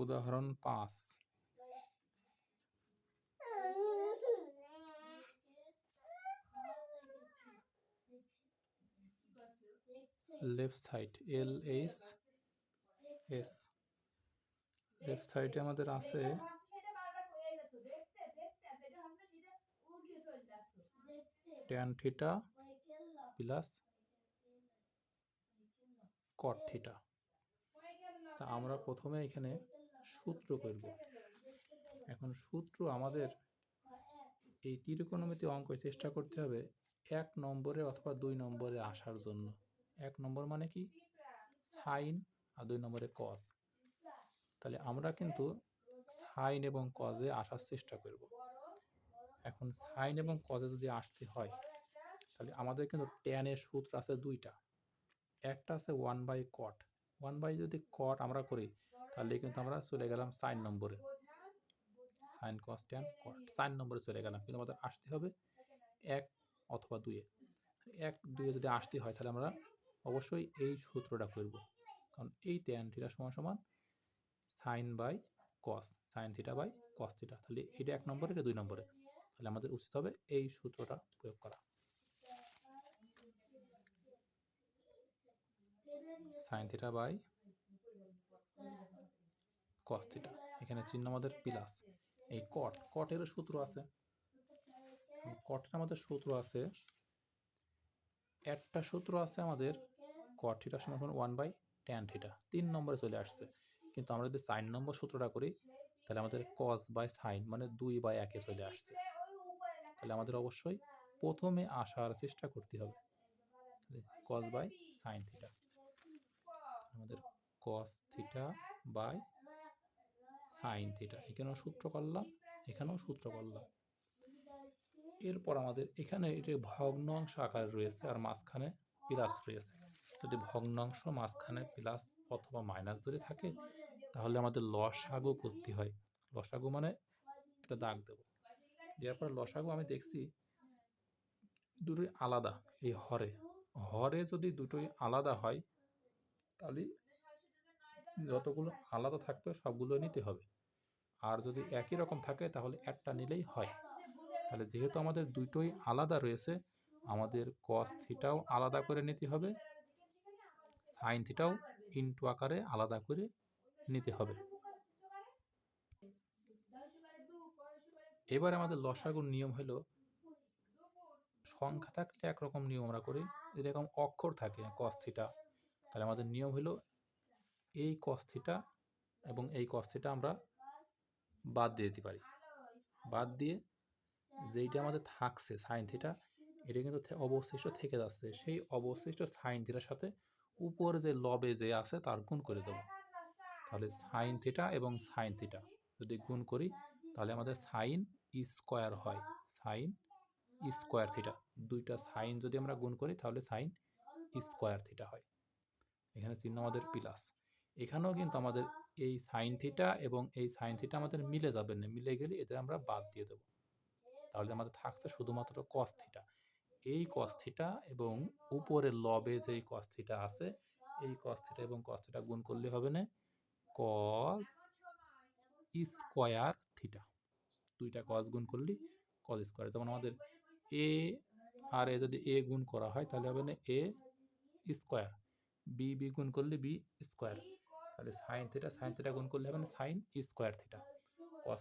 উদাহরণ 5। Left side LHS, left সাইডে আমাদের আছে tan theta plus cot theta. তা আমরা প্রথমে এখানে সূত্র করব। এখন সূত্র আমাদের এই ত্রিকোণমিতি অঙ্কে চেষ্টা করতে হবে 1 নম্বরে অথবা 2 নম্বরে আসার জন্য। 1 নম্বর মানে কি সাইন আর 2 নম্বরে কস। তাহলে আমরা কিন্তু সাইন এবং কজে আসার চেষ্টা করব। এখন সাইন এবং কজে যদি আসতে হয় তাহলে আমাদের কিন্তু tan এর সূত্র আছে দুইটা। একটা আছে 1/cot। 1 যদি cot আমরা করি তাহলে কিন্তু আমরা চলে গেলাম সাইন নম্বরে, sine cos tan cot, sine নম্বরে চলে গেলাম। কিন্তু আমাদের আসতে হবে 1 অথবা 2-এ। 1, 2-এ যদি আসতে হয় তাহলে আমরা অবশ্যই এই সূত্রটা করব, কারণ এই ট্যান থিটা সমান sine by cos, sine theta by cos theta. তাহলে এটা 1 নম্বরে, এটা 2 নম্বরে। তাহলে আমাদের উচিত হবে এই সূত্রটা প্রয়োগ করা। Sine theta by cos theta, এখানে চিহ্ন আমাদের প্লাস। এই কটেরও সূত্র আছে, কটের আমাদের সূত্র আছে, একটা সূত্র আছে আমাদের cot থিটা সমান 1/tan থিটা, 3 নম্বরে চলে আসছে। কিন্তু আমরা যদি সাইন নম্বর সূত্রটা করি তাহলে আমাদের cos বাই সাইন মানে 2/1-এ চলে আসছে। তাহলে আমাদের অবশ্যই প্রথমে আসার চেষ্টা করতে হবে, cos বাই সাইন থিটা। আমাদের cos theta by sine theta, এখানেও সূত্র করলাম, এখানেও সূত্র করলাম। এরপর আমাদের এখানে এটা ভগ্নাংশ আকারে রয়েছে আর মাঝখানে প্লাস রয়েছে। যদি ভগ্নাংশ মাঝখানে প্লাস অথবা মাইনাস যদি থাকে তাহলে আমাদের লসাগু করতে হয়। লসাগু মানে এটা দাগ দেব, দেওয়ার পর লসাগু আমি দেখছি দুটোই আলাদা। এই হরে যদি দুটোই আলাদা হয় তাহলে যতগুলো আলাদা থাকবে সবগুলো নিতে হবে, আর যদি একই রকম থাকে তাহলে একটা নিলেই হয়। তাহলে যেহেতু আমাদের দুটোই আলাদা রয়েছে, আমাদের cos থিটাও আলাদা করে নিতে হবে, সাইন থিটাও ইনটু আকারে আলাদা করে নিতে হবে। এবার আমাদের লসাগুর নিয়ম হলো, সংখ্যা থাকলে একরকম নিয়ম আমরা করি, এরকম অক্ষর থাকে cos থিটা, তাহলে আমাদের নিয়ম হলো এই cos থিটা এবং এই cos থিটা আমরা বাদ দিয়ে দিতে পারি। বাদ দিয়ে যেইটা আমাদের থাকছে সাইন থিটা, এটা কিন্তু অবশিষ্ট থেকে যাচ্ছে, সেই অবশিষ্ট সাইন থিটার সাথে উপরে যে লবে যে আছে তার গুণ করে দেবো। তাহলে সাইন থিটা এবং সাইন থিটা যদি গুণ করি তাহলে আমাদের সাইন স্কোয়ার হয়, সাইন স্কোয়ার থিটা। দুইটা সাইন যদি আমরা গুণ করি তাহলে সাইন স্কোয়ার থিটা হয়। এখানে চিহ্ন আমাদের প্লাস। এখানেও কিন্তু আমাদের এই সাইন থিটা এবং এই সাইন থিটা আমাদের মিলে যাবে না, মিলে গেলে এদের আমরা বাদ দিয়ে দেবো। তাহলে আমাদের থাকছে শুধুমাত্র cos থিটা। এই cos থিটা এবং উপরের লবে যেই cos থিটা আছে, এই cos থিটা এবং cos থিটা গুণ করলে হবে না cos স্কোয়ার থিটা। দুইটা cos গুণ করলে cos স্কোয়ার। যেমন আমাদের a আর a যদি a গুণ করা হয় তাহলে হবে না a স্কোয়ার, b গুণ করলে b স্কোয়ার। তাহলে সাইন থিটা গুণ করলে হবে না sine square theta, cos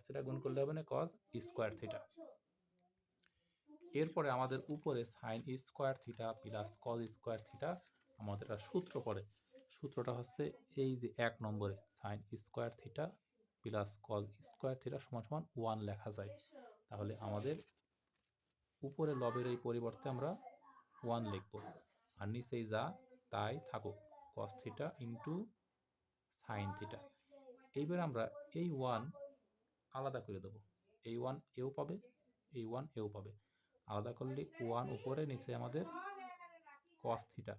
theta গুণ করলে হবে না cos স্কোয়ার থিটা। এরপরে আমাদের উপরে sine square theta plus cos square theta আমাদের একটা সূত্র পড়ে। সূত্রটা হচ্ছে এই যে 1 নম্বরে sine square theta plus cos square theta সমান 1 লেখা যায়। তাহলে আমাদের উপরে লবের এই পরিবর্তে আমরা 1 লিখব, আর নিচেই যা তাই থাকুক, cos theta into sine theta. এইবার আমরা এই 1 আলাদা করে দেবো, এই 1 এও পাবে, এই 1 এও পাবে। আলাদা করলে 1 উপরে, নিচে আমাদের cos থিটা,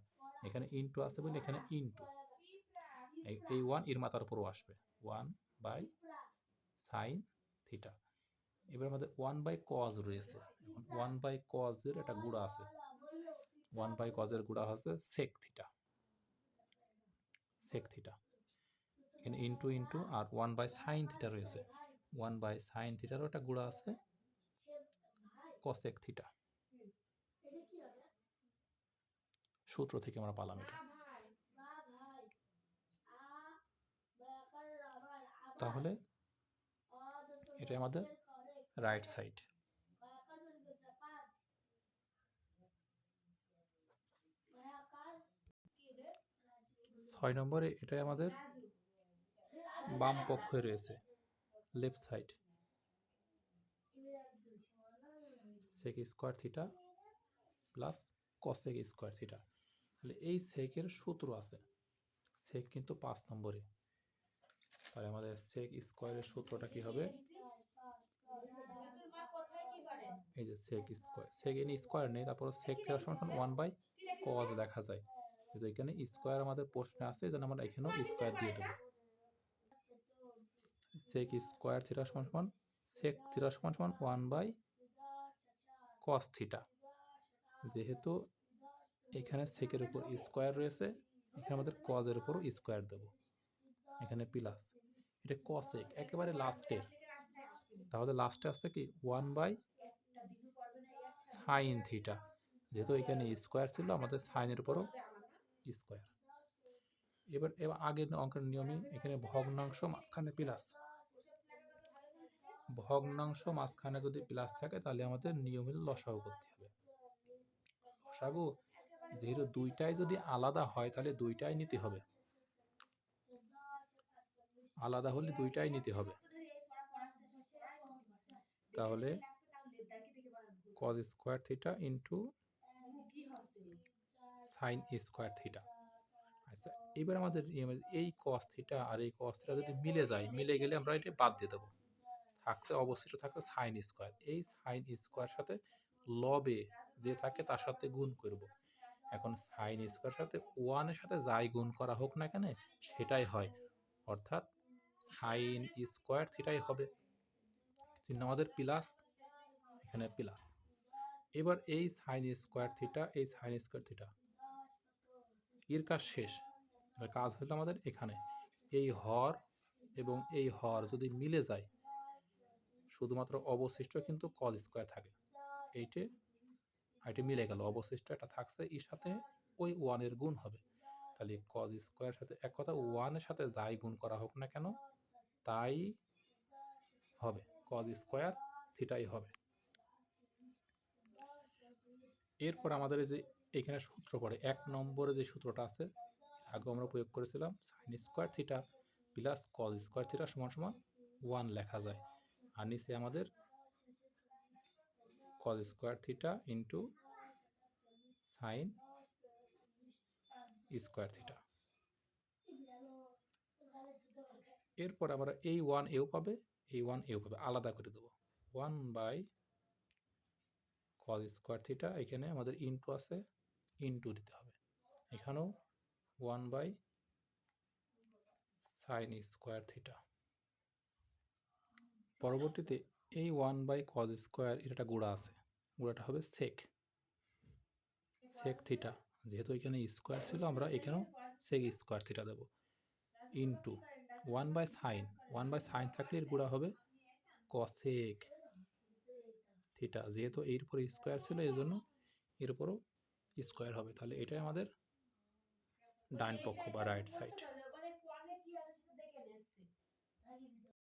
এখানে ইনটু আছে বলে এখানে ইনটু, এই 1 এর মাথার উপরও আসবে 1 বাই সাইন থিটা। এবার আমাদের 1 বাই cos রয়েছে, এখন 1 বাই cos এর একটা গুণা আছে, ওয়ান বাই কজের গুণা হচ্ছে সেক থিটা, সেক থিটা। এখানে ইন্টু ইন্টু আর ওয়ান বাই সাইন থিটা রয়েছে, ওয়ান বাই সাইন থিটারও একটা গুণা আছে কসেক থিটা। সূত্র থেকে আমরা পালাম এটা। তাহলে এটা আমাদের রাইট সাইড। 6 নম্বরে এটাই আমাদের বাম পক্ষে রয়েছে, left side. Sec square theta plus cosec square theta. তাহলে এই সেকের সূত্র আছে, সেক কিন্তু 5 নম্বরে। তাহলে আমাদের সেক স্কোয়ারের সূত্রটা কি হবে? এই যে সেক স্কোয়ার, সেক এনে স্কোয়ার নেই, তারপর সেক থিটা সমান 1 বাই কজ লেখা যায়। কিন্তু এখানে স্কোয়ার আমাদের প্রশ্নে আছে, এই জন্য আমরা এখানেও স্কোয়ার দিয়ে দেবো। সেক স্কোয়ার থিটা সমান সেক থিটা সমান 1 বাই কস থিটা। যেহেতু এখানে সেকের উপর স্কোয়ার রয়েছে, এখানে আমাদের কজের উপরও স্কোয়ার দেব, এখানে প্লাস। এটা কসেক একেবারে লাস্টের, তাহলে লাস্টে আছে কি 1 বাই সাইন থিটা। যেহেতু এখানে স্কোয়ার ছিল, আমাদের সাইনের উপরও স্কোয়ার। এবার আগের অঙ্কের নিয়মই, এখানে ভগ্নাংশ মাঝখানে প্লাস, ভগ্নাংশ মাঝখানে যদি প্লাস থাকে তাহলে আমাদের নিয়ম হলো লসাগু করতে হবে। লসাগু যেহেতু দুইটাই যদি আলাদা হয় তাহলে দুইটাই নিতে হবে, আলাদা হলে দুইটাই নিতে হবে। তাহলে cos square theta into sine square theta. আচ্ছা, এবার আমাদের এই cos থিটা আর এই cos থিটা যদি মিলে যায়, মিলে গেলে আমরা এটা বাদ দিয়ে দেবো, থাকছে অবশিষ্ট থাকছে সাইন স্কোয়ার। এই সাইন স্কোয়ার সাথে লবে যে থাকে তার সাথে গুণ করব। এখন সাইন স্কোয়ার সাথে ওয়ানের সাথে যাই গুণ করা হোক না কেন সেটাই হয়, অর্থাৎ সাইন স্কোয়ার থিটাই হবে। চিহ্ন আমাদের প্লাস, এখানে প্লাস। এবার এই সাইন স্কোয়ার থিটা, এই সাইন স্কোয়ার থিটা এর কাজ শেষ। কাজ হলো আমাদের এখানে এই হর এবং এই হর যদি মিলে যায়, শুধুমাত্র অবশিষ্ট কিন্তু কজ স্কোয়ার থাকে। এইটা মিলে গেল, অবশিষ্ট এটা থাকছে, এর সাথে ওই ওয়ানের গুণ হবে। তাহলে কজ স্কোয়ার সাথে এক কথা ওয়ানের সাথে যাই গুণ করা হোক না কেন তাই হবে, কজ স্কোয়ার থিটাই হবে। এরপর আমাদের যে এখানে সূত্র পড়ে, 1 নম্বরে যে সূত্রটা আছে আগে আমরা প্রয়োগ করেছিলাম, sine square theta plus cos square theta সমান সমান 1 লেখা যায়। আর নিচে আমাদের cos square theta into sine square theta. এরপর আমরা এই 1 এও পাবে, এই 1 এও পাবে, আলাদা করে দেবো। 1 বাই কজ স্কোয়ার থিটা, এখানে আমাদের ইন্টু আছে, ইন্টু দিতে হবে। এখানেও 1 বাই সাইন স্কোয়ার থিটা। পরবর্তীতে এই 1 বাই কজ স্কোয়ার এটা গুণা আছে, গুণাটা হবে সেক, সেক থিটা। যেহেতু এখানে স্কোয়ার ছিল আমরা এখানেও সেক স্কোয়ার থিটা দেব, into 1 by sine, 1 by sine থাকলে এর গুণা হবে কসেক থিটা। যেহেতু এর উপর স্কোয়ার ছিল এই জন্য এর উপরও স্কোয়ার হবে। তাহলে এটাই আমাদের ডান পক্ষ বা রাইট সাইড।